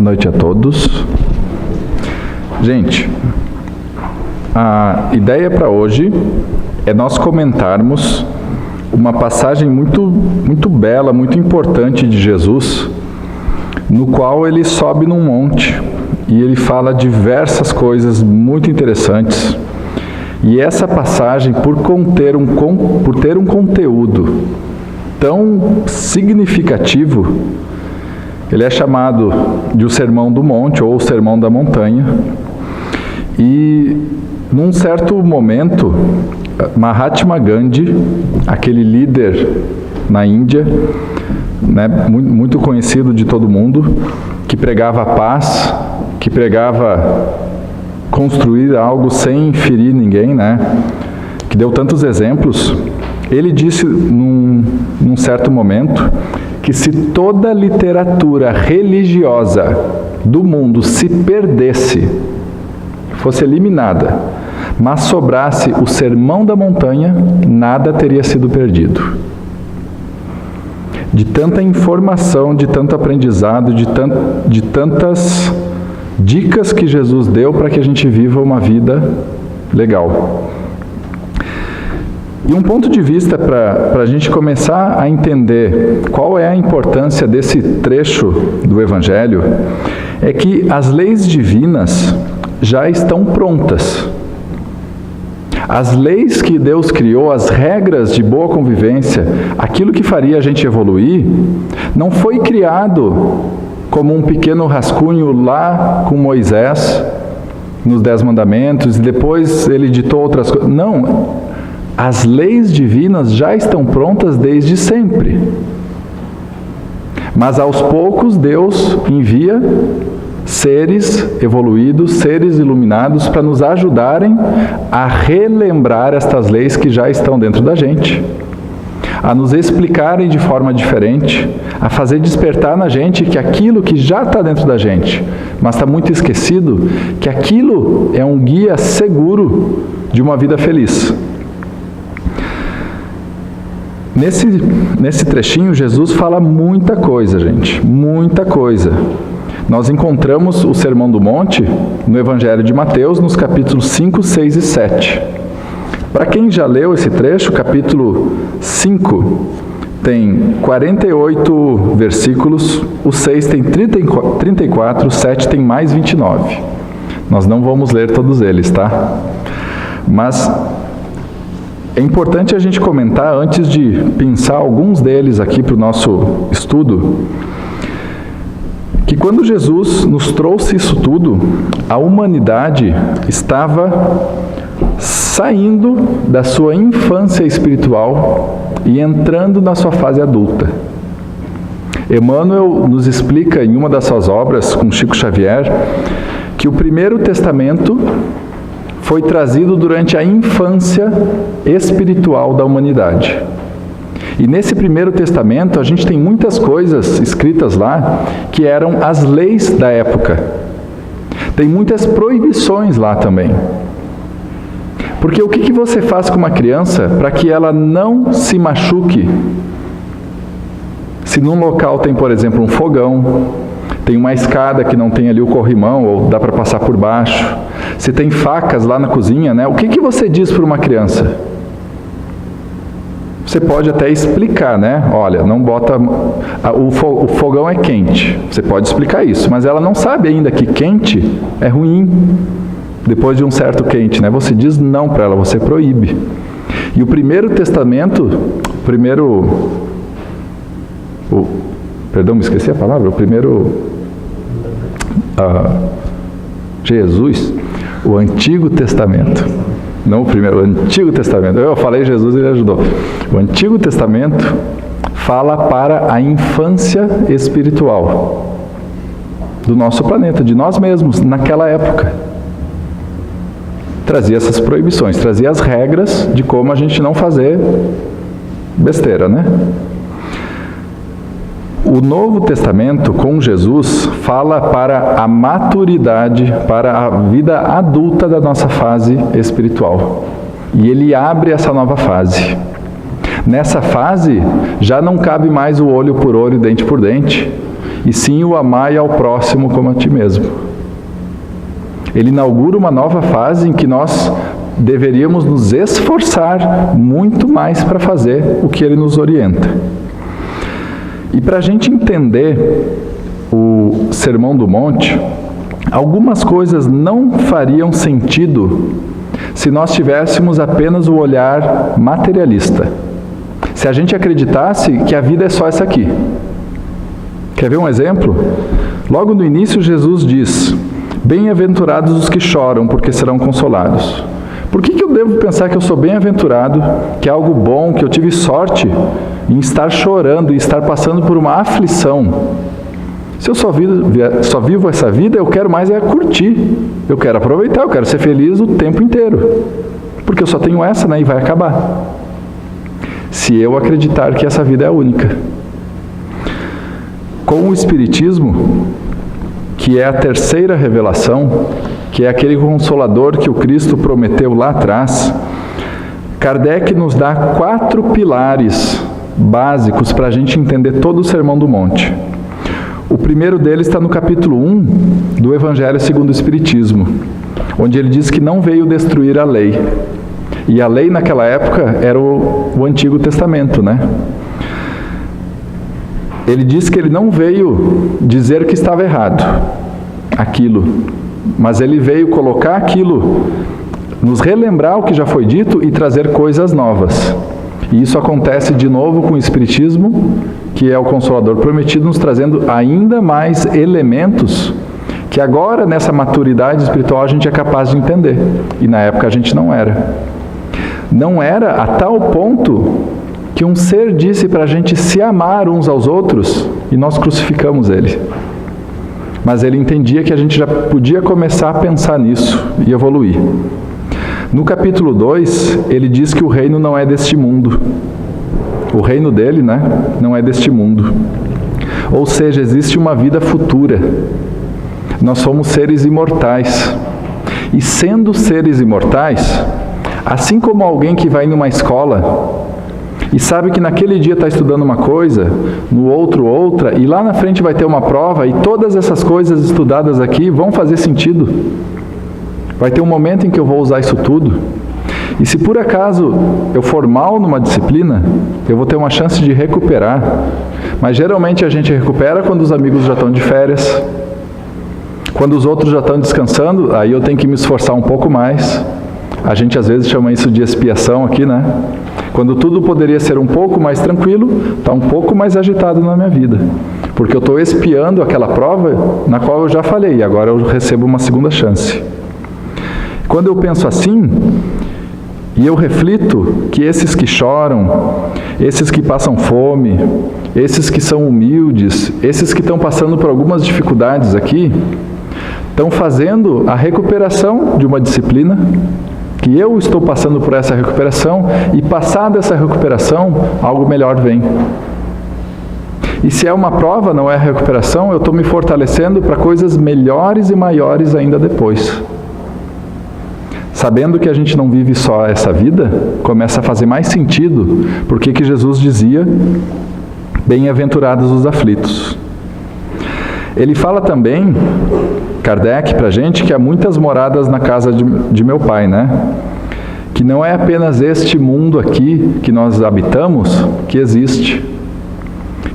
Boa noite a todos. Gente, a ideia para hoje é nós comentarmos uma passagem muito bela, muito importante de Jesus, no qual ele sobe num monte e ele fala diversas coisas muito interessantes. E essa passagem, por ter um conteúdo tão significativo, ele é chamado de o Sermão do Monte ou o Sermão da Montanha. E num certo momento, Mahatma Gandhi, aquele líder na Índia, né, muito conhecido de todo mundo, que pregava a paz, que pregava construir algo sem ferir ninguém, né, que deu tantos exemplos, ele disse num certo momento que se toda a literatura religiosa do mundo se perdesse, fosse eliminada, mas sobrasse o Sermão da Montanha, nada teria sido perdido. De tanta informação, de tanto aprendizado, de tantas dicas que Jesus deu para que a gente viva uma vida legal. E um ponto de vista para a gente começar a entender qual é a importância desse trecho do Evangelho é que as leis divinas já estão prontas. As leis que Deus criou, as regras de boa convivência, aquilo que faria a gente evoluir, não foi criado como um pequeno rascunho lá com Moisés, nos 10 mandamentos, e depois ele ditou outras coisas. Não, as leis divinas já estão prontas desde sempre. Mas aos poucos Deus envia seres evoluídos, seres iluminados, para nos ajudarem a relembrar estas leis que já estão dentro da gente, a nos explicarem de forma diferente, a fazer despertar na gente que aquilo que já está dentro da gente, mas está muito esquecido, que aquilo é um guia seguro de uma vida feliz. Nesse trechinho, Jesus fala muita coisa, gente, muita coisa. Nós encontramos o Sermão do Monte no Evangelho de Mateus, nos capítulos 5, 6 e 7. Para quem já leu esse trecho, capítulo 5 tem 48 versículos, o 6 tem 34, o 7 tem mais 29. Nós não vamos ler todos eles, tá? Mas é importante a gente comentar, antes de pensar alguns deles aqui para o nosso estudo, que quando Jesus nos trouxe isso tudo, a humanidade estava saindo da sua infância espiritual e entrando na sua fase adulta. Emmanuel nos explica em uma das suas obras, com Chico Xavier, que o Primeiro Testamento foi trazido durante a infância espiritual da humanidade. E nesse Primeiro Testamento a gente tem muitas coisas escritas lá que eram as leis da época. Tem muitas proibições lá também. Porque o que você faz com uma criança para que ela não se machuque? Se num local tem, por exemplo, um fogão, tem uma escada que não tem ali o corrimão ou dá para passar por baixo, se tem facas lá na cozinha, né? O que você diz para uma criança? Você pode até explicar, né? Olha, não bota... O fogão é quente. Você pode explicar isso, mas ela não sabe ainda que quente é ruim. Depois de um certo quente, né? Você diz não para ela, você proíbe. E o Primeiro Testamento, perdão, me esqueci a palavra. Jesus, o Antigo Testamento. Não o primeiro, o Antigo Testamento. Eu falei Jesus e ele ajudou. O Antigo Testamento fala para a infância espiritual do nosso planeta, de nós mesmos, naquela época. Trazia essas proibições, trazia as regras de como a gente não fazer besteira, né? O Novo Testamento, com Jesus, fala para a maturidade, para a vida adulta da nossa fase espiritual. E ele abre essa nova fase. Nessa fase, já não cabe mais o olho por olho, dente por dente, e sim o amar ao próximo como a ti mesmo. Ele inaugura uma nova fase em que nós deveríamos nos esforçar muito mais para fazer o que ele nos orienta. E para a gente entender o Sermão do Monte, algumas coisas não fariam sentido se nós tivéssemos apenas o olhar materialista. Se a gente acreditasse que a vida é só essa aqui. Quer ver um exemplo? Logo no início Jesus diz: bem-aventurados os que choram, porque serão consolados. Por que eu devo pensar que eu sou bem-aventurado, que é algo bom, que eu tive sorte em estar chorando e estar passando por uma aflição? Se eu só vivo essa vida, eu quero mais é curtir. Eu quero aproveitar, eu quero ser feliz o tempo inteiro. Porque eu só tenho essa, né? E vai acabar. Se eu acreditar que essa vida é única. Com o Espiritismo, que é a terceira revelação, que é aquele consolador que o Cristo prometeu lá atrás, Kardec nos dá 4 pilares básicos para a gente entender todo o Sermão do Monte. O primeiro deles está no capítulo 1 do Evangelho segundo o Espiritismo, onde ele diz que não veio destruir a lei. E a lei naquela época era o Antigo Testamento, né? Ele diz que ele não veio dizer que estava errado, aquilo, mas ele veio colocar aquilo, nos relembrar o que já foi dito e trazer coisas novas. E isso acontece de novo com o Espiritismo, que é o Consolador prometido, nos trazendo ainda mais elementos que agora, nessa maturidade espiritual, a gente é capaz de entender. E na época a gente não era. Não era a tal ponto que um ser disse para a gente se amar uns aos outros e nós crucificamos ele. Mas ele entendia que a gente já podia começar a pensar nisso e evoluir. No capítulo 2, ele diz que o reino não é deste mundo. O reino dele, né, não é deste mundo. Ou seja, existe uma vida futura. Nós somos seres imortais. E sendo seres imortais, assim como alguém que vai numa escola e sabe que naquele dia está estudando uma coisa, no outro outra, e lá na frente vai ter uma prova, e todas essas coisas estudadas aqui vão fazer sentido. Vai ter um momento em que eu vou usar isso tudo. E se por acaso eu for mal numa disciplina, eu vou ter uma chance de recuperar. Mas geralmente a gente recupera quando os amigos já estão de férias. Quando os outros já estão descansando, aí eu tenho que me esforçar um pouco mais. A gente às vezes chama isso de expiação aqui, né? Quando tudo poderia ser um pouco mais tranquilo, está um pouco mais agitado na minha vida. Porque eu estou expiando aquela prova na qual eu já falhei, e agora eu recebo uma segunda chance. Quando eu penso assim, e eu reflito que esses que choram, esses que passam fome, esses que são humildes, esses que estão passando por algumas dificuldades aqui, estão fazendo a recuperação de uma disciplina, que eu estou passando por essa recuperação, e passada essa recuperação, algo melhor vem. E se é uma prova, não é recuperação, eu estou me fortalecendo para coisas melhores e maiores ainda depois. Sabendo que a gente não vive só essa vida, começa a fazer mais sentido porque que Jesus dizia: bem-aventurados os aflitos. Ele fala também, Kardec, para a gente, que há muitas moradas na casa de meu pai, né? Que não é apenas este mundo aqui que nós habitamos que existe.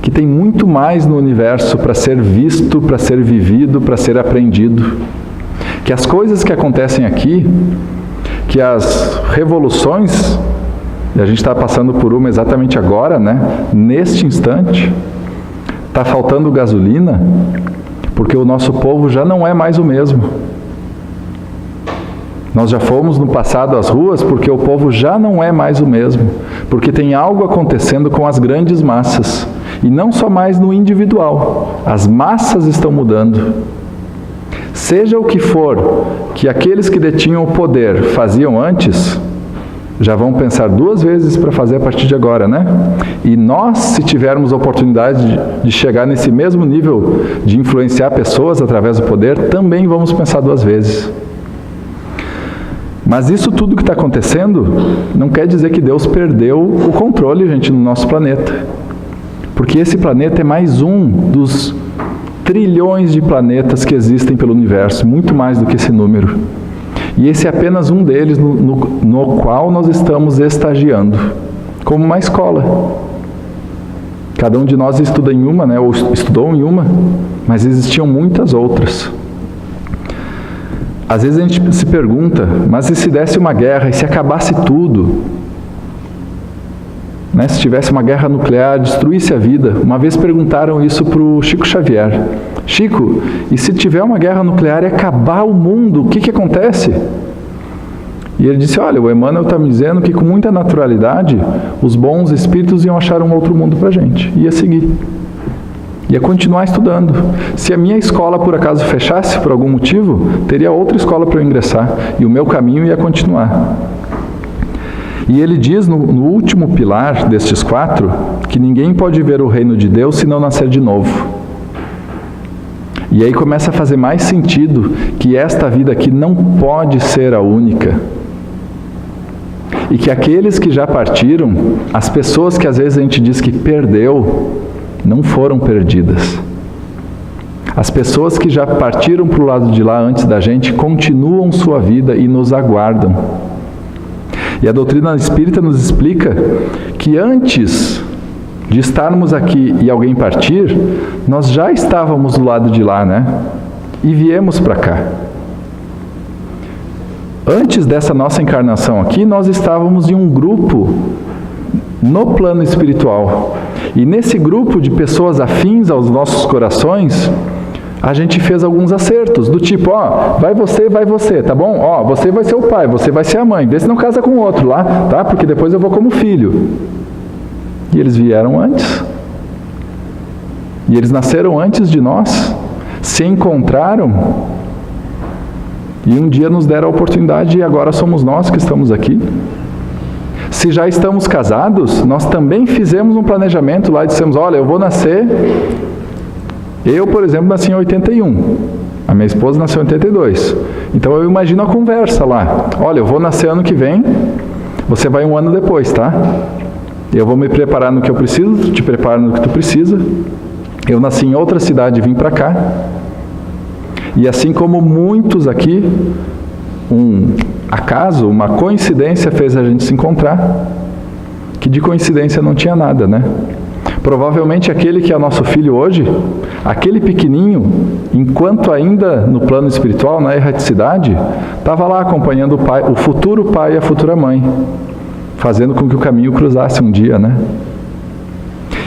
Que tem muito mais no universo para ser visto, para ser vivido, para ser aprendido. Que as coisas que acontecem aqui, que as revoluções, e a gente está passando por uma exatamente agora, né? Neste instante, está faltando gasolina, porque o nosso povo já não é mais o mesmo. Nós já fomos no passado às ruas porque o povo já não é mais o mesmo, porque tem algo acontecendo com as grandes massas, e não só mais no individual, as massas estão mudando. Seja o que for que aqueles que detinham o poder faziam antes, já vão pensar 2 vezes para fazer a partir de agora, né? E nós, se tivermos a oportunidade de chegar nesse mesmo nível de influenciar pessoas através do poder, também vamos pensar 2 vezes. Mas isso tudo que está acontecendo não quer dizer que Deus perdeu o controle, gente, no nosso planeta. Porque esse planeta é mais um dos trilhões de planetas que existem pelo universo, muito mais do que esse número. E esse é apenas um deles no qual nós estamos estagiando, como uma escola. Cada um de nós estuda em uma, né, ou estudou em uma, mas existiam muitas outras. Às vezes a gente se pergunta, mas e se desse uma guerra, e se acabasse tudo? Né? Se tivesse uma guerra nuclear, destruísse a vida. Uma vez perguntaram isso para o Chico Xavier. Chico, e se tiver uma guerra nuclear e acabar o mundo, o que acontece? E ele disse, olha, o Emmanuel está me dizendo que com muita naturalidade, os bons espíritos iam achar um outro mundo para a gente. Ia seguir. Ia continuar estudando. Se a minha escola por acaso fechasse por algum motivo, teria outra escola para eu ingressar. E o meu caminho ia continuar. E ele diz no último pilar destes 4, que ninguém pode ver o reino de Deus se não nascer de novo. E aí começa a fazer mais sentido que esta vida aqui não pode ser a única. E que aqueles que já partiram, as pessoas que às vezes a gente diz que perdeu, não foram perdidas. As pessoas que já partiram para o lado de lá antes da gente, continuam sua vida e nos aguardam. E a doutrina espírita nos explica que antes de estarmos aqui e alguém partir, nós já estávamos do lado de lá, né? E viemos para cá. Antes dessa nossa encarnação aqui, nós estávamos em um grupo no plano espiritual. E nesse grupo de pessoas afins aos nossos corações, a gente fez alguns acertos, do tipo, ó, vai você, tá bom? Ó, você vai ser o pai, você vai ser a mãe, vê se não casa com o outro lá, tá? Porque depois eu vou como filho. E eles vieram antes. E eles nasceram antes de nós, se encontraram, e um dia nos deram a oportunidade e agora somos nós que estamos aqui. Se já estamos casados, nós também fizemos um planejamento lá e dissemos, olha, eu vou nascer... Eu, por exemplo, nasci em 81. A minha esposa nasceu em 82. Então eu imagino a conversa lá. Olha, eu vou nascer ano que vem, você vai um ano depois, tá? Eu vou me preparar no que eu preciso, te preparo no que tu precisa. Eu nasci em outra cidade e vim para cá. E assim como muitos aqui, um acaso, uma coincidência fez a gente se encontrar, que de coincidência não tinha nada, né? Provavelmente aquele que é nosso filho hoje, aquele pequenininho, enquanto ainda no plano espiritual, na erraticidade, estava lá acompanhando o pai, o futuro pai e a futura mãe, fazendo com que o caminho cruzasse um dia, né?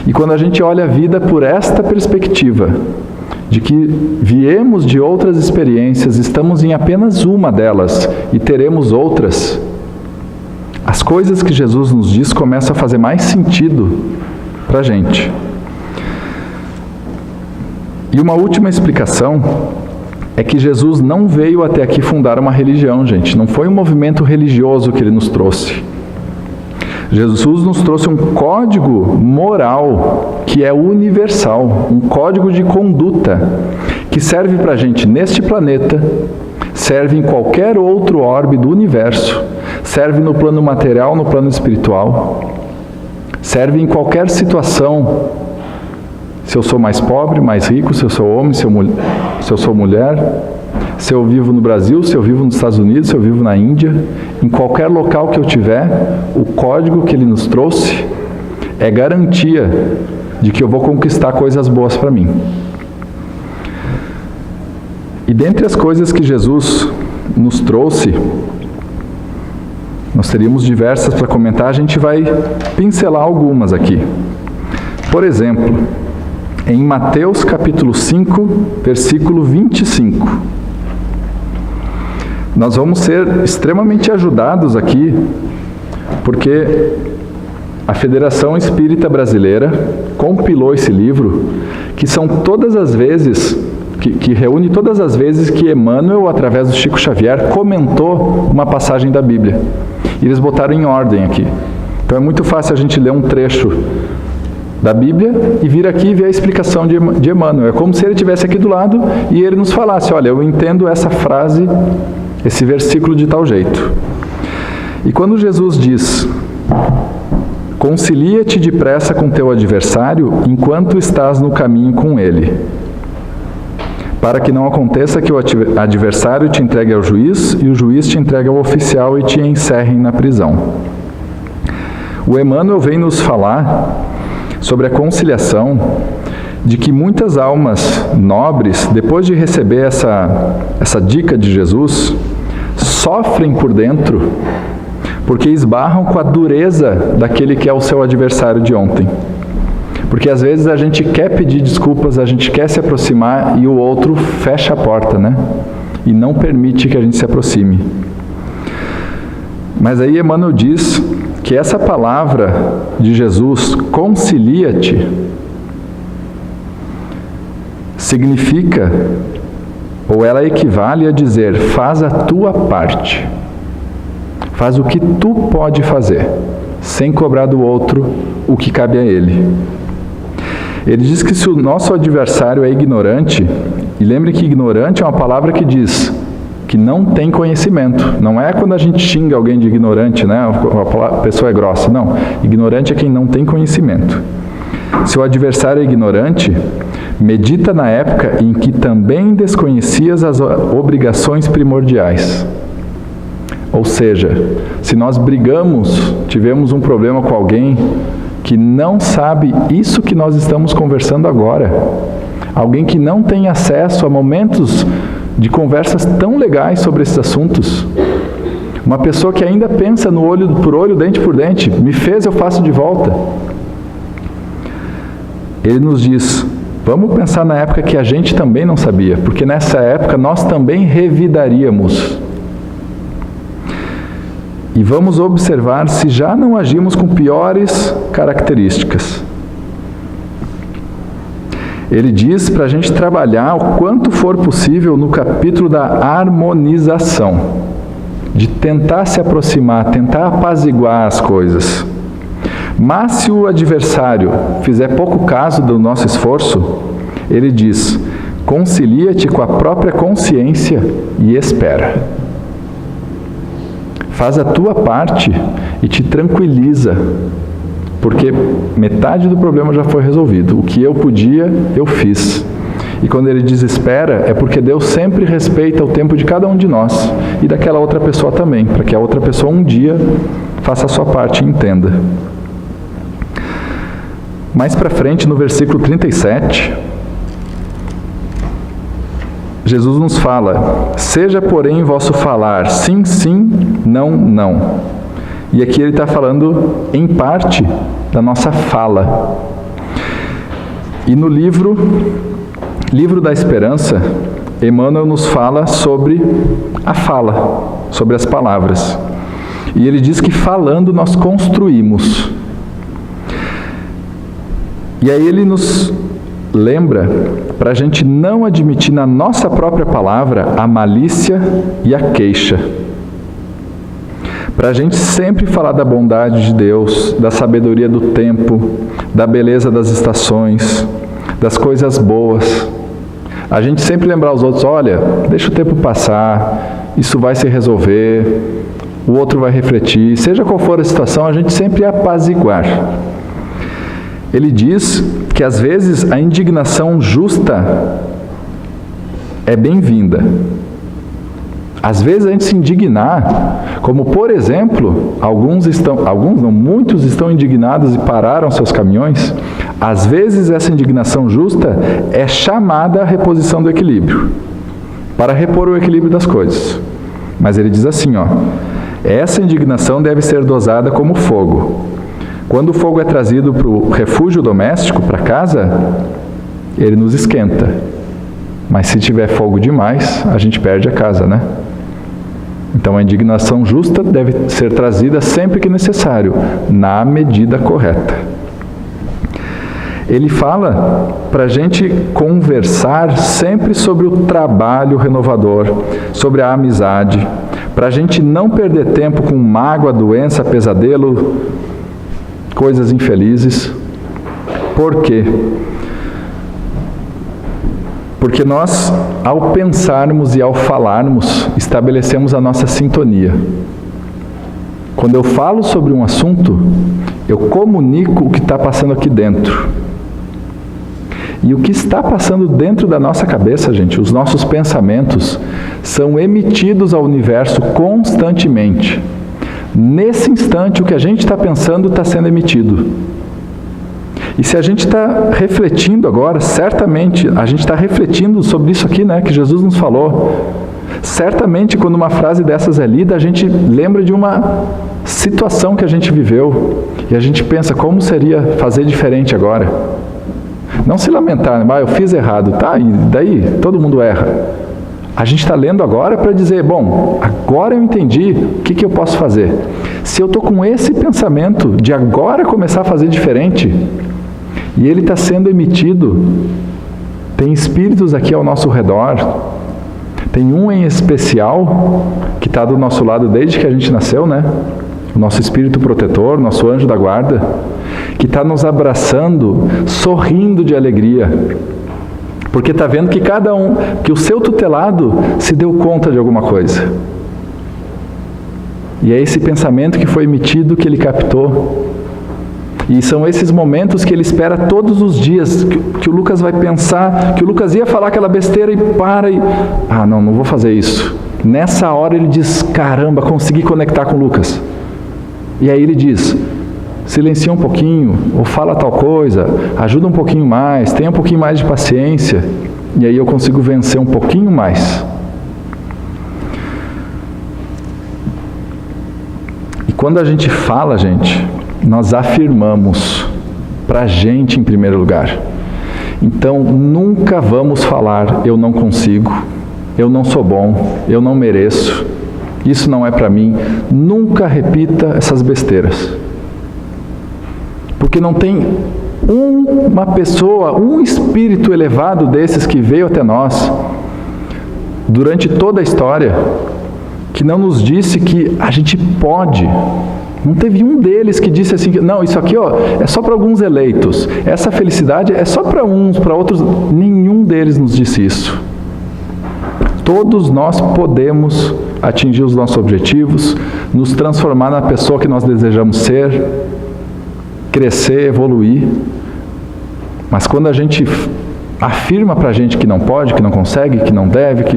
E quando a gente olha a vida por esta perspectiva, de que viemos de outras experiências, estamos em apenas uma delas e teremos outras, as coisas que Jesus nos diz começam a fazer mais sentido para a gente. E uma última explicação é que Jesus não veio até aqui fundar uma religião, gente. Não foi um movimento religioso que ele nos trouxe. Jesus nos trouxe um código moral que é universal, um código de conduta que serve para a gente neste planeta, serve em qualquer outro orbe do universo, serve no plano material, no plano espiritual, serve em qualquer situação. Se eu sou mais pobre, mais rico, se eu sou homem, se eu sou mulher, se eu vivo no Brasil, se eu vivo nos Estados Unidos, se eu vivo na Índia, em qualquer local que eu tiver, o código que ele nos trouxe é garantia de que eu vou conquistar coisas boas para mim. E dentre as coisas que Jesus nos trouxe, nós teríamos diversas para comentar, a gente vai pincelar algumas aqui. Por exemplo, em Mateus capítulo 5, versículo 25. Nós vamos ser extremamente ajudados aqui, porque a Federação Espírita Brasileira compilou esse livro, que são todas as vezes, que reúne todas as vezes que Emmanuel, através do Chico Xavier, comentou uma passagem da Bíblia. E eles botaram em ordem aqui. Então é muito fácil a gente ler um trecho da Bíblia e vir aqui e ver a explicação de Emmanuel. É como se ele estivesse aqui do lado e ele nos falasse, olha, eu entendo essa frase, esse versículo de tal jeito. E quando Jesus diz: concilia-te depressa com teu adversário enquanto estás no caminho com ele, para que não aconteça que o adversário te entregue ao juiz e o juiz te entregue ao oficial e te encerrem na prisão. O Emmanuel vem nos falar sobre a conciliação, de que muitas almas nobres, depois de receber essa dica de Jesus, sofrem por dentro, porque esbarram com a dureza daquele que é o seu adversário de ontem. Porque às vezes a gente quer pedir desculpas, a gente quer se aproximar e o outro fecha a porta, né? E não permite que a gente se aproxime. Mas aí Emmanuel diz que essa palavra de Jesus, concilia-te, significa, ou ela equivale a dizer, faz a tua parte. Faz o que tu pode fazer, sem cobrar do outro o que cabe a ele. Ele diz que se o nosso adversário é ignorante, e lembre que ignorante é uma palavra que diz que não tem conhecimento. Não é quando a gente xinga alguém de ignorante, né? A pessoa é grossa. Não. Ignorante é quem não tem conhecimento. Se o adversário é ignorante, medita na época em que também desconhecias as obrigações primordiais. Ou seja, se nós brigamos, tivemos um problema com alguém que não sabe isso que nós estamos conversando agora, alguém que não tem acesso a momentos de conversas tão legais sobre esses assuntos, uma pessoa que ainda pensa no olho por olho, dente por dente, me fez, eu faço de volta. Ele nos diz, vamos pensar na época que a gente também não sabia, porque nessa época nós também revidaríamos. E vamos observar se já não agimos com piores características. Ele diz para a gente trabalhar o quanto for possível no capítulo da harmonização, de tentar se aproximar, tentar apaziguar as coisas. Mas se o adversário fizer pouco caso do nosso esforço, ele diz, concilia-te com a própria consciência e espera. Faz a tua parte e te tranquiliza, porque metade do problema já foi resolvido. O que eu podia, eu fiz. E quando ele diz espera, é porque Deus sempre respeita o tempo de cada um de nós e daquela outra pessoa também, para que a outra pessoa um dia faça a sua parte e entenda. Mais para frente, no versículo 37, Jesus nos fala, seja porém vosso falar sim, sim, não, não. E aqui ele está falando em parte da nossa fala. E no livro da Esperança, Emmanuel nos fala sobre a fala, sobre as palavras. E ele diz que falando nós construímos. E aí ele nos lembra para a gente não admitir na nossa própria palavra a malícia e a queixa. Para a gente sempre falar da bondade de Deus, da sabedoria do tempo, da beleza das estações, das coisas boas. A gente sempre lembrar os outros, olha, deixa o tempo passar, isso vai se resolver, o outro vai refletir, seja qual for a situação, a gente sempre apaziguar. Ele diz que às vezes a indignação justa é bem-vinda. Às vezes a gente se indignar, como por exemplo, muitos estão indignados e pararam seus caminhões. Às vezes essa indignação justa é chamada à reposição do equilíbrio, para repor o equilíbrio das coisas. Mas ele diz assim, essa indignação deve ser dosada como fogo. Quando o fogo é trazido para o refúgio doméstico, para casa, ele nos esquenta. Mas se tiver fogo demais, a gente perde a casa, né? Então a indignação justa deve ser trazida sempre que necessário, na medida correta. Ele fala para a gente conversar sempre sobre o trabalho renovador, sobre a amizade, para a gente não perder tempo com mágoa, doença, pesadelo, coisas infelizes. Por quê? Porque nós, ao pensarmos e ao falarmos, estabelecemos a nossa sintonia. Quando eu falo sobre um assunto, eu comunico o que está passando aqui dentro. E o que está passando dentro da nossa cabeça, gente, os nossos pensamentos, são emitidos ao universo constantemente. Nesse instante, o que a gente está pensando está sendo emitido. E se a gente está refletindo agora, certamente, a gente está refletindo sobre isso aqui, né, que Jesus nos falou. Certamente, quando uma frase dessas é lida, a gente lembra de uma situação que a gente viveu. E a gente pensa, como seria fazer diferente agora? Não se lamentar, eu fiz errado, tá? E daí? Todo mundo erra. A gente está lendo agora para dizer, bom, agora eu entendi o que eu posso fazer. Se eu estou com esse pensamento de agora começar a fazer diferente, e ele está sendo emitido, tem espíritos aqui ao nosso redor, tem um em especial, que está do nosso lado desde que a gente nasceu, né? O nosso espírito protetor, nosso anjo da guarda, que está nos abraçando, sorrindo de alegria. Porque está vendo que cada um, que o seu tutelado se deu conta de alguma coisa. E é esse pensamento que foi emitido que ele captou. E são esses momentos que ele espera todos os dias, que o Lucas vai pensar, que o Lucas ia falar aquela besteira e para e... não vou fazer isso. Nessa hora ele diz, caramba, consegui conectar com o Lucas. E aí ele diz, silencia um pouquinho, ou fala tal coisa, ajuda um pouquinho mais, tenha um pouquinho mais de paciência, e aí eu consigo vencer um pouquinho mais. E quando a gente fala, gente, nós afirmamos para a gente em primeiro lugar. Então, nunca vamos falar, eu não consigo, eu não sou bom, eu não mereço, isso não é para mim. Nunca repita essas besteiras. Porque não tem uma pessoa, um espírito elevado desses que veio até nós, durante toda a história, que não nos disse que a gente pode. Não teve um deles que disse assim, não, isso aqui é só para alguns eleitos, essa felicidade é só para uns, para outros. Nenhum deles nos disse isso. Todos nós podemos atingir os nossos objetivos, nos transformar na pessoa que nós desejamos ser, crescer, evoluir. Mas quando a gente afirma para a gente que não pode, que não consegue, que não deve,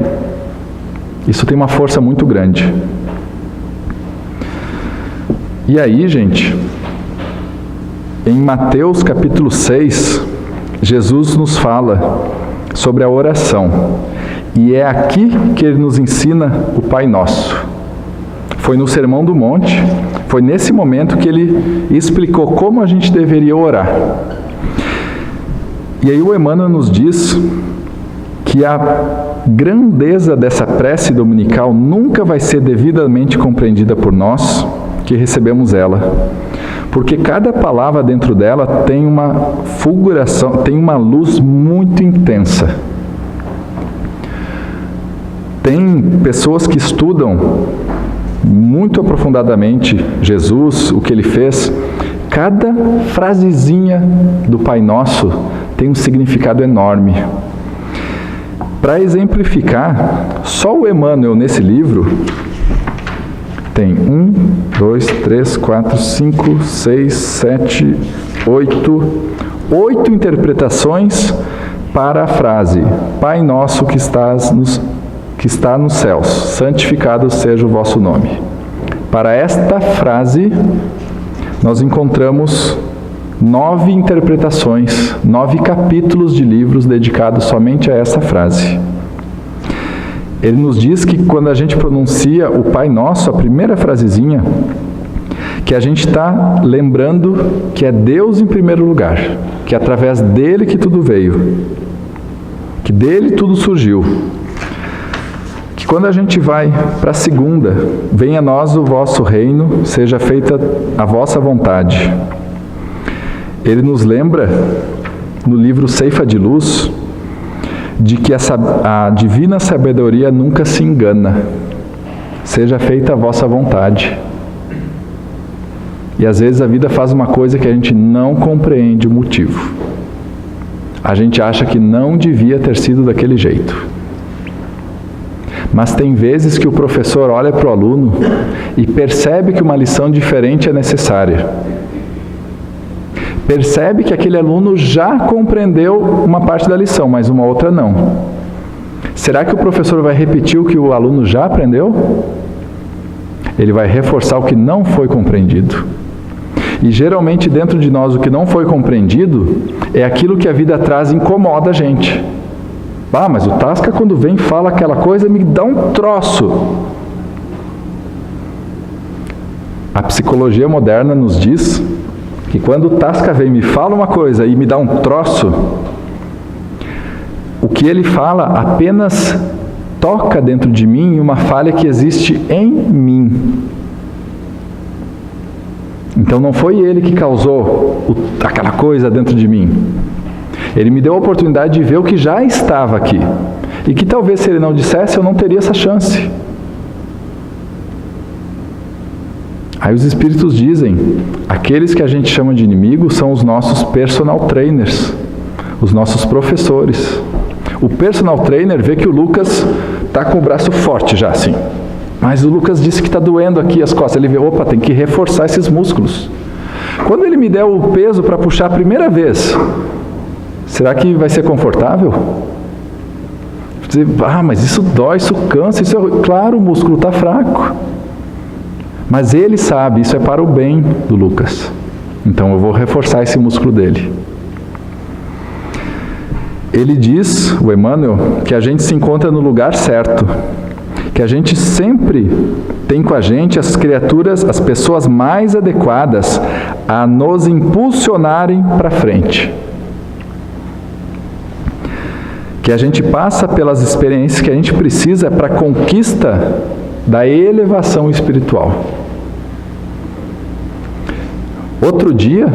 isso tem uma força muito grande. E aí, gente, em Mateus capítulo 6, Jesus nos fala sobre a oração. E é aqui que ele nos ensina o Pai Nosso. Foi no Sermão do Monte, foi nesse momento que ele explicou como a gente deveria orar. E aí o Emmanuel nos diz que a grandeza dessa prece dominical nunca vai ser devidamente compreendida por nós, que recebemos ela. Porque cada palavra dentro dela tem uma fulguração, tem uma luz muito intensa. Tem pessoas que estudam muito aprofundadamente Jesus, o que ele fez. Cada frasezinha do Pai Nosso tem um significado enorme. Para exemplificar, só o Emmanuel nesse livro tem 1, 2, 3, 4, 5, 6, 7, 8 interpretações para a frase Pai Nosso que está nos céus, santificado seja o vosso nome. Para esta frase, nós encontramos 9 interpretações, 9 capítulos de livros dedicados somente a essa frase. Ele nos diz que quando a gente pronuncia o Pai Nosso, a primeira frasezinha, que a gente está lembrando que é Deus em primeiro lugar, que é através dele que tudo veio, que dele tudo surgiu. Que quando a gente vai para a segunda, venha a nós o vosso reino, seja feita a vossa vontade. Ele nos lembra, no livro Ceifa de Luz, de que a divina sabedoria nunca se engana. Seja feita a vossa vontade. E às vezes a vida faz uma coisa que a gente não compreende o motivo. A gente acha que não devia ter sido daquele jeito. Mas tem vezes que o professor olha para o aluno e percebe que uma lição diferente é necessária. Percebe que aquele aluno já compreendeu uma parte da lição, mas uma outra não. Será que o professor vai repetir o que o aluno já aprendeu? Ele vai reforçar o que não foi compreendido. E geralmente dentro de nós o que não foi compreendido é aquilo que a vida traz e incomoda a gente. Ah, mas o Tasca quando vem e fala aquela coisa me dá um troço. A psicologia moderna nos diz que quando o Tasca vem e me fala uma coisa e me dá um troço, o que ele fala apenas toca dentro de mim uma falha que existe em mim. Então não foi ele que causou aquela coisa dentro de mim. Ele me deu a oportunidade de ver o que já estava aqui. E que talvez se ele não dissesse, eu não teria essa chance. Aí os espíritos dizem, aqueles que a gente chama de inimigos são os nossos personal trainers, os nossos professores. O personal trainer vê que o Lucas está com o braço forte já assim. Mas o Lucas disse que está doendo aqui as costas. Ele vê, opa, tem que reforçar esses músculos. Quando ele me der o peso para puxar a primeira vez, será que vai ser confortável? Dizer, mas isso dói, isso cansa, isso é... Claro, o músculo está fraco. Mas ele sabe, isso é para o bem do Lucas. Então eu vou reforçar esse músculo dele. Ele diz, o Emmanuel, que a gente se encontra no lugar certo. Que a gente sempre tem com a gente as criaturas, as pessoas mais adequadas a nos impulsionarem para frente. Que a gente passa pelas experiências que a gente precisa para a conquista da elevação espiritual. Outro dia,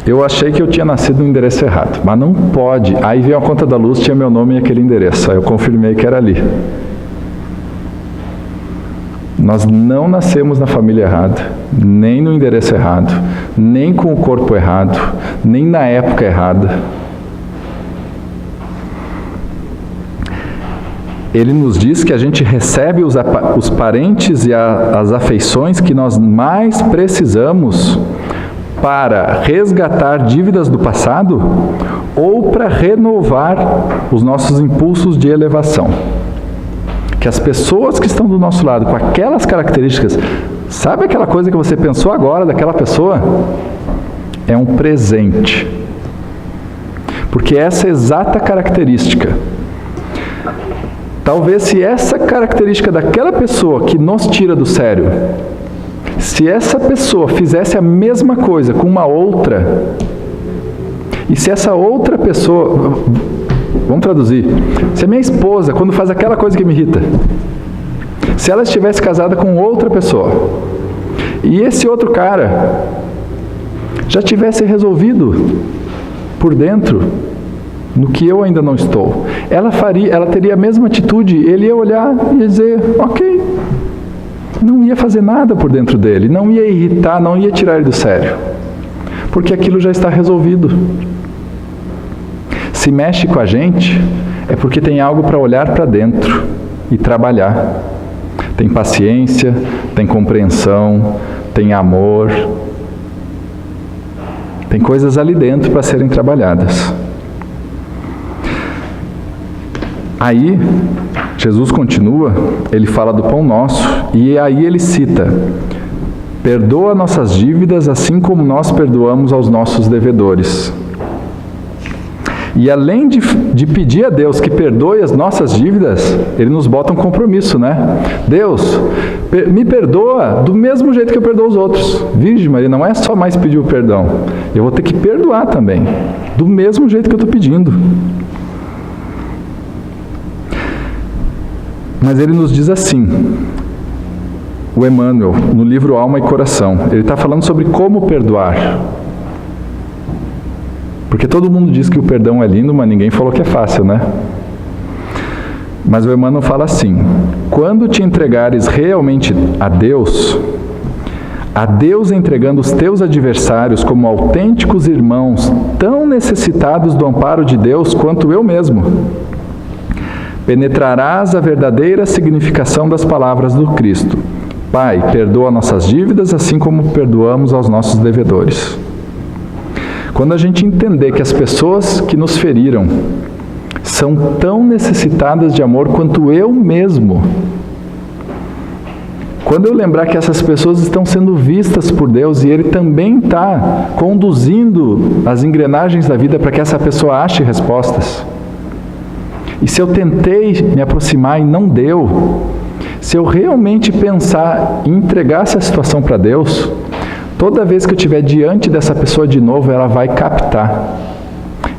eu achei que eu tinha nascido no endereço errado, mas não pode. Aí veio a conta da luz, tinha meu nome e aquele endereço. Aí eu confirmei que era ali. Nós não nascemos na família errada, nem no endereço errado, nem com o corpo errado, nem na época errada. Ele nos diz que a gente recebe os parentes e as afeições que nós mais precisamos para resgatar dívidas do passado ou para renovar os nossos impulsos de elevação. Que as pessoas que estão do nosso lado, com aquelas características, sabe aquela coisa que você pensou agora daquela pessoa? É um presente. Porque essa exata característica, talvez se essa característica daquela pessoa que nos tira do sério, se essa pessoa fizesse a mesma coisa com uma outra, e se essa outra pessoa... Vamos traduzir. Se a minha esposa, quando faz aquela coisa que me irrita, se ela estivesse casada com outra pessoa, e esse outro cara já tivesse resolvido por dentro no que eu ainda não estou, ela teria a mesma atitude, ele ia olhar e ia dizer, ok, não ia fazer nada por dentro dele, não ia irritar, não ia tirar ele do sério, porque aquilo já está resolvido. Se mexe com a gente, é porque tem algo para olhar para dentro e trabalhar. Tem paciência, tem compreensão, tem amor. Tem coisas ali dentro para serem trabalhadas. Aí, Jesus continua, ele fala do pão nosso, e aí ele cita, perdoa nossas dívidas assim como nós perdoamos aos nossos devedores. E além de pedir a Deus que perdoe as nossas dívidas, ele nos bota um compromisso, né? Deus, me perdoa do mesmo jeito que eu perdoo os outros. Virgem Maria, não é só mais pedir o perdão. Eu vou ter que perdoar também, do mesmo jeito que eu estou pedindo. Mas ele nos diz assim, o Emmanuel, no livro Alma e Coração, ele está falando sobre como perdoar. Porque todo mundo diz que o perdão é lindo, mas ninguém falou que é fácil, né? Mas o Emmanuel fala assim, quando te entregares realmente a Deus entregando os teus adversários como autênticos irmãos, tão necessitados do amparo de Deus quanto eu mesmo, penetrarás a verdadeira significação das palavras do Cristo. Pai, perdoa nossas dívidas, assim como perdoamos aos nossos devedores. Quando a gente entender que as pessoas que nos feriram são tão necessitadas de amor quanto eu mesmo, quando eu lembrar que essas pessoas estão sendo vistas por Deus e Ele também está conduzindo as engrenagens da vida para que essa pessoa ache respostas. E se eu tentei me aproximar e não deu, se eu realmente pensar em entregar essa situação para Deus, toda vez que eu estiver diante dessa pessoa de novo, ela vai captar.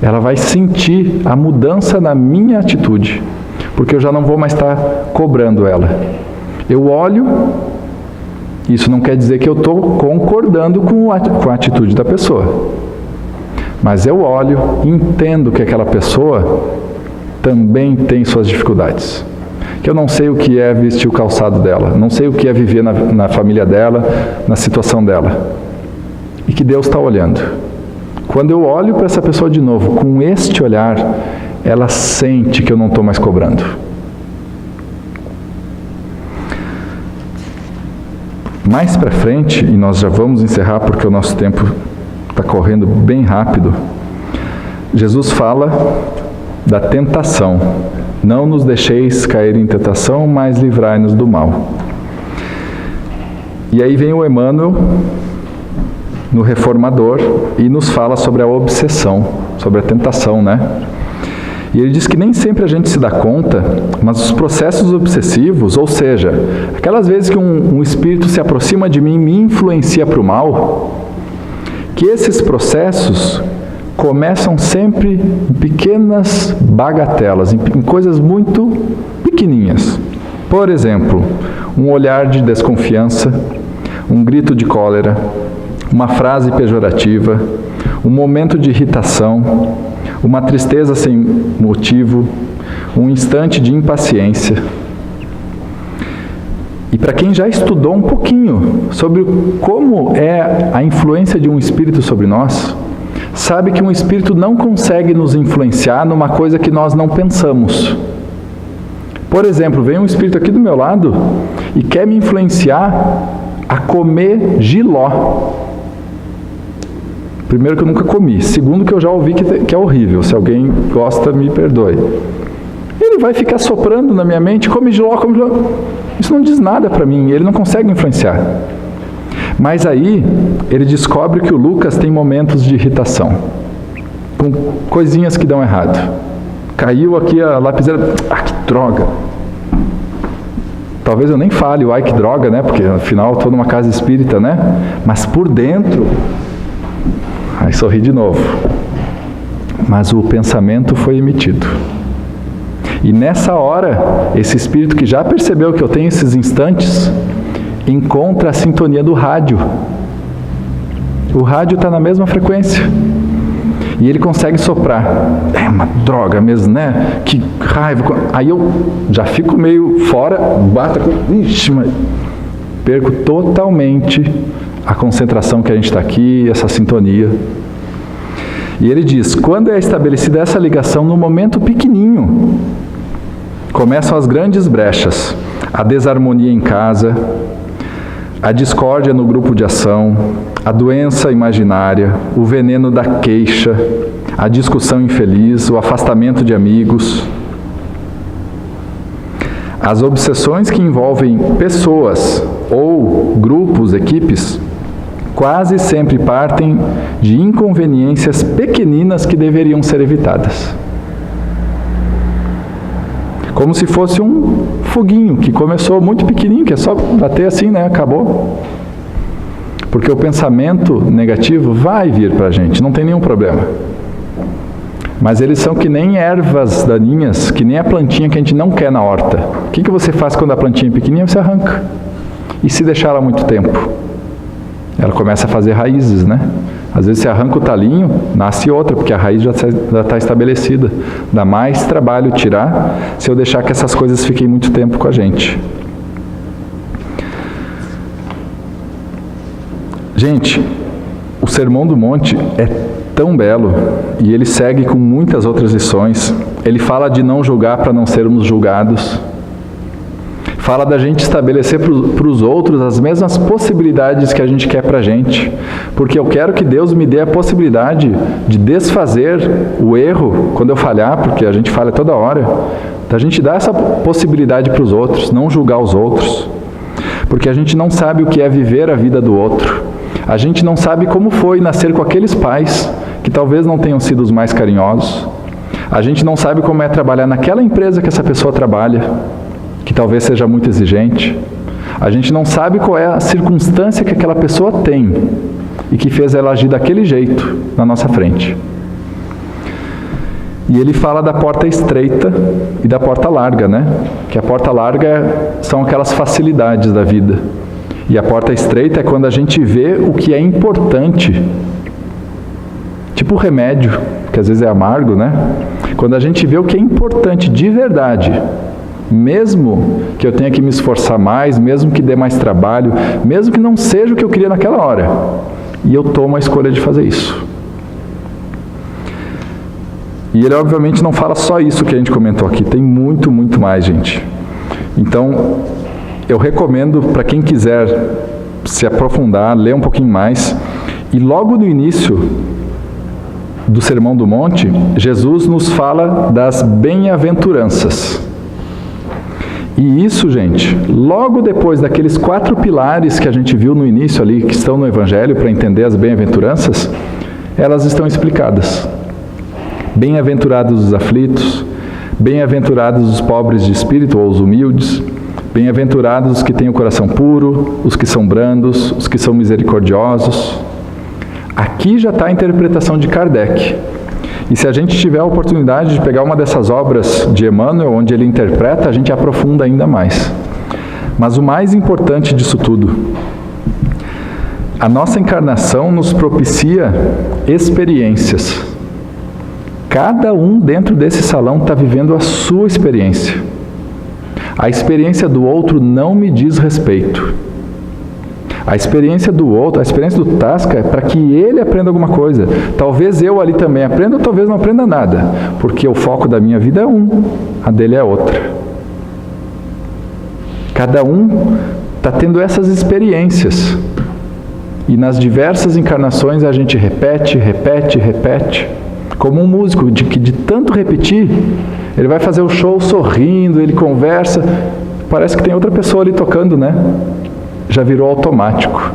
Ela vai sentir a mudança na minha atitude, porque eu já não vou mais estar cobrando ela. Eu olho, isso não quer dizer que eu estou concordando com a atitude da pessoa, mas eu olho e entendo que aquela pessoa também tem suas dificuldades. Que eu não sei o que é vestir o calçado dela, não sei o que é viver na família dela, na situação dela, e que Deus está olhando. Quando eu olho para essa pessoa de novo, com este olhar, ela sente que eu não estou mais cobrando. Mais para frente, e nós já vamos encerrar porque o nosso tempo está correndo bem rápido, Jesus fala da tentação. Não nos deixeis cair em tentação, mas livrai-nos do mal. E aí vem o Emmanuel, no Reformador, e nos fala sobre a obsessão, sobre a tentação, né? E ele diz que nem sempre a gente se dá conta, mas os processos obsessivos, ou seja, aquelas vezes que um espírito se aproxima de mim e me influencia para o mal, que esses processos começam sempre em pequenas bagatelas, em coisas muito pequeninhas. Por exemplo, um olhar de desconfiança, um grito de cólera, uma frase pejorativa, um momento de irritação, uma tristeza sem motivo, um instante de impaciência. E para quem já estudou um pouquinho sobre como é a influência de um espírito sobre nós, sabe que um espírito não consegue nos influenciar numa coisa que nós não pensamos. Por exemplo, vem um espírito aqui do meu lado e quer me influenciar a comer jiló. Primeiro, que eu nunca comi. Segundo, que eu já ouvi que é horrível. Se alguém gosta, me perdoe. Ele vai ficar soprando na minha mente, come jiló, come jiló. Isso não diz nada para mim, ele não consegue influenciar. Mas aí, ele descobre que o Lucas tem momentos de irritação, com coisinhas que dão errado. Caiu aqui a lapiseira, que droga! Talvez eu nem fale ai que droga, né? Porque afinal estou numa casa espírita, né? Mas por dentro, aí sorri de novo. Mas o pensamento foi emitido. E nessa hora, esse espírito que já percebeu que eu tenho esses instantes, encontra a sintonia do rádio. O rádio está na mesma frequência. E ele consegue soprar. É uma droga mesmo, né? Que raiva. Aí eu já fico meio fora, bato com... Ixi, mas perco totalmente a concentração que a gente está aqui, essa sintonia. E ele diz, quando é estabelecida essa ligação no momento pequenininho, começam as grandes brechas, a desarmonia em casa, a discórdia no grupo de ação, a doença imaginária, o veneno da queixa, a discussão infeliz, o afastamento de amigos. As obsessões que envolvem pessoas ou grupos, equipes, quase sempre partem de inconveniências pequeninas que deveriam ser evitadas. Como se fosse um foguinho que começou muito pequenininho, que é só bater assim, né? Acabou. Porque o pensamento negativo vai vir para a gente, não tem nenhum problema. Mas eles são que nem ervas daninhas, que nem a plantinha que a gente não quer na horta. O que você faz quando a plantinha é pequenininha? Você arranca. E se deixar ela muito tempo? Ela começa a fazer raízes, né? Às vezes você arranca o talinho, nasce outra, porque a raiz já está estabelecida. Dá mais trabalho tirar se eu deixar que essas coisas fiquem muito tempo com a gente. Gente, o Sermão do Monte é tão belo, e ele segue com muitas outras lições. Ele fala de não julgar para não sermos julgados. Fala da gente estabelecer para os outros as mesmas possibilidades que a gente quer para a gente. Porque eu quero que Deus me dê a possibilidade de desfazer o erro quando eu falhar, porque a gente falha toda hora. Da gente dar essa possibilidade para os outros, não julgar os outros. Porque a gente não sabe o que é viver a vida do outro. A gente não sabe como foi nascer com aqueles pais que talvez não tenham sido os mais carinhosos. A gente não sabe como é trabalhar naquela empresa que essa pessoa trabalha, que talvez seja muito exigente. A gente não sabe qual é a circunstância que aquela pessoa tem e que fez ela agir daquele jeito na nossa frente. E ele fala da porta estreita e da porta larga, né? Que a porta larga são aquelas facilidades da vida. E a porta estreita é quando a gente vê o que é importante. Tipo o remédio, que às vezes é amargo, né? Quando a gente vê o que é importante de verdade, mesmo que eu tenha que me esforçar mais, mesmo que dê mais trabalho, mesmo que não seja o que eu queria naquela hora, e eu tomo a escolha de fazer isso. E ele obviamente não fala só isso que a gente comentou aqui, tem muito, muito mais, gente. Então, eu recomendo para quem quiser se aprofundar, ler um pouquinho mais. E logo no início do Sermão do Monte, Jesus nos fala das bem-aventuranças. E isso, gente, logo depois daqueles 4 pilares que a gente viu no início ali, que estão no Evangelho para entender as bem-aventuranças, elas estão explicadas. Bem-aventurados os aflitos, bem-aventurados os pobres de espírito ou os humildes, bem-aventurados os que têm o coração puro, os que são brandos, os que são misericordiosos. Aqui já está a interpretação de Kardec. E se a gente tiver a oportunidade de pegar uma dessas obras de Emmanuel, onde ele interpreta, a gente aprofunda ainda mais. Mas o mais importante disso tudo, a nossa encarnação nos propicia experiências. Cada um dentro desse salão está vivendo a sua experiência. A experiência do outro não me diz respeito. A experiência do outro, a experiência do Tasca é para que ele aprenda alguma coisa. Talvez eu ali também aprenda, ou talvez não aprenda nada. Porque o foco da minha vida é um, a dele é outra. Cada um está tendo essas experiências. E nas diversas encarnações a gente repete, repete, repete. Como um músico, que de tanto repetir, ele vai fazer o show sorrindo, ele conversa, parece que tem outra pessoa ali tocando, né? Já virou automático.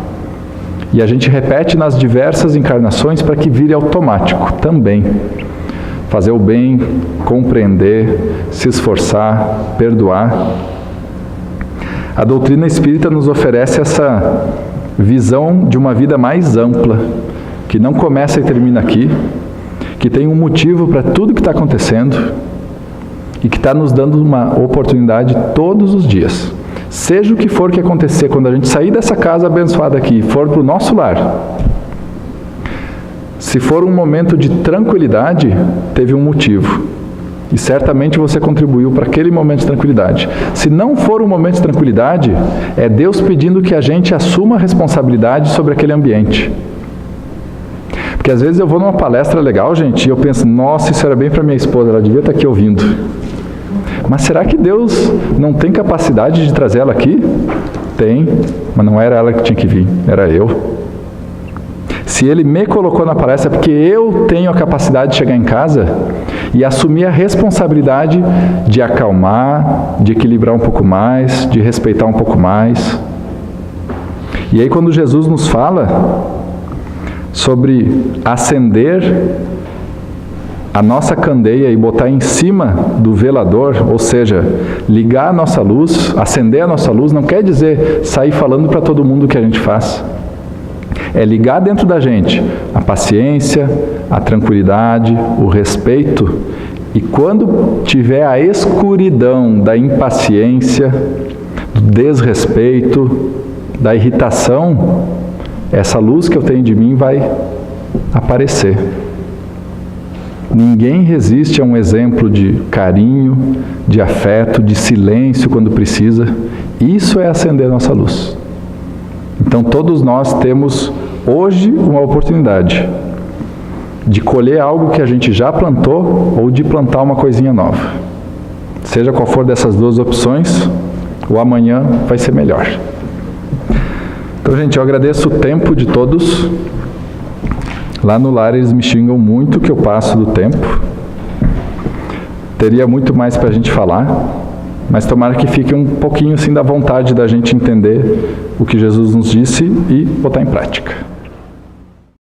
E a gente repete nas diversas encarnações para que vire automático também. Fazer o bem, compreender, se esforçar, perdoar. A doutrina espírita nos oferece essa visão de uma vida mais ampla, que não começa e termina aqui, que tem um motivo para tudo que está acontecendo e que está nos dando uma oportunidade todos os dias. Seja o que for que acontecer, quando a gente sair dessa casa abençoada aqui e for para o nosso lar, se for um momento de tranquilidade, teve um motivo. E certamente você contribuiu para aquele momento de tranquilidade. Se não for um momento de tranquilidade, é Deus pedindo que a gente assuma a responsabilidade sobre aquele ambiente. Porque às vezes eu vou numa palestra legal, gente, e eu penso, nossa, isso era bem para minha esposa, ela devia estar aqui ouvindo. Mas será que Deus não tem capacidade de trazer ela aqui? Tem, mas não era ela que tinha que vir, era eu. Se Ele me colocou na palestra é porque eu tenho a capacidade de chegar em casa e assumir a responsabilidade de acalmar, de equilibrar um pouco mais, de respeitar um pouco mais. E aí quando Jesus nos fala sobre acender a nossa candeia e botar em cima do velador, ou seja, ligar a nossa luz, acender a nossa luz, não quer dizer sair falando para todo mundo o que a gente faz. É ligar dentro da gente a paciência, a tranquilidade, o respeito, e quando tiver a escuridão da impaciência, do desrespeito, da irritação, essa luz que eu tenho de mim vai aparecer. Ninguém resiste a um exemplo de carinho, de afeto, de silêncio quando precisa. Isso é acender a nossa luz. Então todos nós temos hoje uma oportunidade de colher algo que a gente já plantou ou de plantar uma coisinha nova. Seja qual for dessas duas opções, o amanhã vai ser melhor. Então, gente, eu agradeço o tempo de todos. Lá no lar eles me xingam muito que eu passo do tempo. Teria muito mais para a gente falar, mas tomara que fique um pouquinho assim da vontade da gente entender o que Jesus nos disse e botar em prática.